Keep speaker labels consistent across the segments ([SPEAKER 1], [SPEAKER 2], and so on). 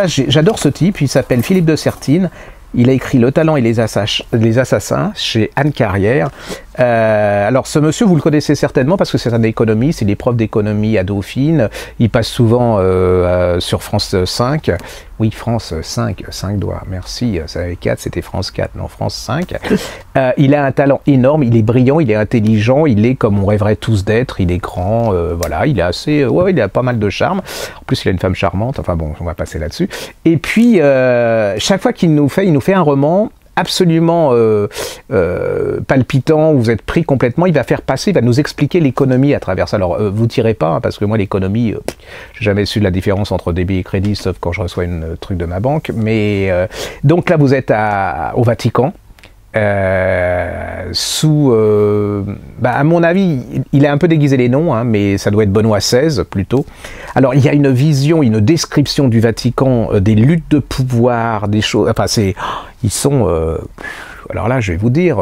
[SPEAKER 1] ça, j'adore ce type, il s'appelle Philippe de Sertine. Il a écrit Le Talent et les Assassins chez Anne Carrière. Alors ce monsieur, vous le connaissez certainement parce que c'est un économiste, il est prof d'économie à Dauphine, il passe souvent sur France 5. Oui, France 5, 5 doigts, merci, ça avait 4, c'était France 4, non, France 5. Il a un talent énorme, il est brillant, il est intelligent, il est comme on rêverait tous d'être, il est grand, voilà, il est assez, ouais, il a pas mal de charme. En plus, il a une femme charmante, enfin bon, on va passer là-dessus. Et puis, chaque fois qu'il nous fait un roman absolument palpitant, où vous êtes pris complètement, il va faire passer, il va nous expliquer l'économie à travers ça. Alors, vous tirez pas, hein, parce que moi, l'économie, j'ai jamais su la différence entre débit et crédit, sauf quand je reçois une truc de ma banque. Mais donc là, vous êtes au Vatican. À mon avis, il a un peu déguisé les noms, hein, mais ça doit être Benoît XVI plutôt. Alors il y a une vision, une description du Vatican, des luttes de pouvoir, des choses. Enfin, ils sont. Alors là, je vais vous dire,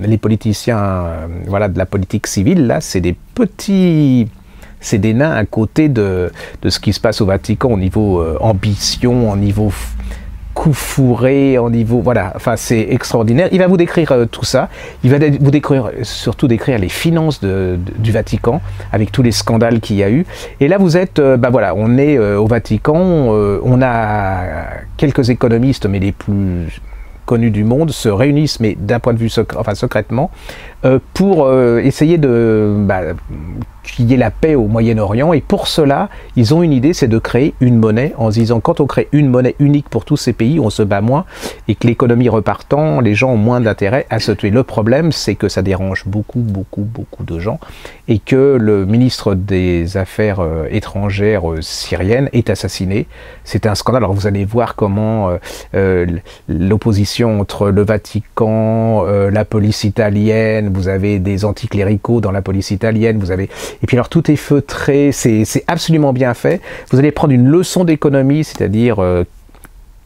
[SPEAKER 1] les politiciens, voilà, de la politique civile, là, c'est des petits. C'est des nains à côté de ce qui se passe au Vatican au niveau ambition, au niveau coup fourré, au niveau, voilà, enfin c'est extraordinaire. Il va vous décrire tout ça, il va vous surtout décrire les finances du Vatican, avec tous les scandales qu'il y a eu. Et là vous êtes, voilà, on est au Vatican, on a quelques économistes, mais les plus connus du monde, se réunissent, mais d'un point de vue secrètement, pour essayer de qu'il y ait la paix au Moyen-Orient. Et pour cela, ils ont une idée, c'est de créer une monnaie, en se disant, quand on crée une monnaie unique pour tous ces pays, on se bat moins, et que l'économie repartant, les gens ont moins d'intérêt à se tuer. Le problème, c'est que ça dérange beaucoup de gens, et que le ministre des Affaires étrangères syrienne est assassiné. C'est un scandale. Alors vous allez voir comment l'opposition entre le Vatican, la police italienne, vous avez des anticléricaux dans la police italienne, vous avez... Et puis alors tout est feutré, c'est absolument bien fait. Vous allez prendre une leçon d'économie, c'est-à-dire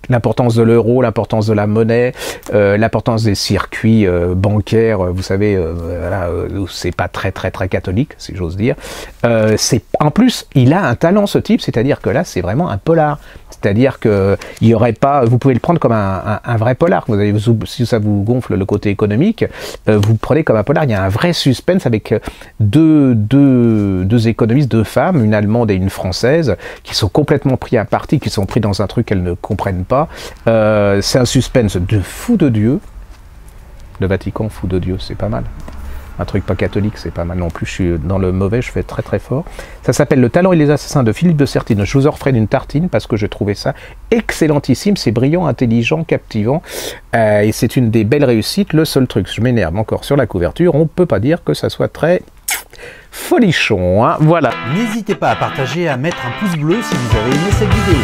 [SPEAKER 1] l'importance de l'euro, l'importance de la monnaie, l'importance des circuits bancaires, vous savez, voilà, c'est pas très catholique, si j'ose dire. En plus, il a un talent, ce type, c'est-à-dire que là, c'est vraiment un polar. C'est-à-dire que il y aurait pas, vous pouvez le prendre comme un vrai polar. Vous avez, si ça vous gonfle le côté économique, vous le prenez comme un polar. Il y a un vrai suspense avec deux économistes, deux femmes, une allemande et une française, qui sont complètement pris à partie, qui sont pris dans un truc qu'elles ne comprennent pas. C'est un suspense de fou de Dieu. Le Vatican, fou de Dieu, c'est pas mal. Un truc pas catholique, c'est pas mal non plus. Je suis dans le mauvais, je fais très fort. Ça s'appelle Le Talent et les Assassins de Philippe de Sertine. Je vous en referai d'une tartine parce que j'ai trouvé ça excellentissime. C'est brillant, intelligent, captivant. Et c'est une des belles réussites. Le seul truc, je m'énerve encore sur la couverture, on peut pas dire que ça soit très folichon, hein. Voilà.
[SPEAKER 2] N'hésitez pas à partager et à mettre un pouce bleu si vous avez aimé cette vidéo.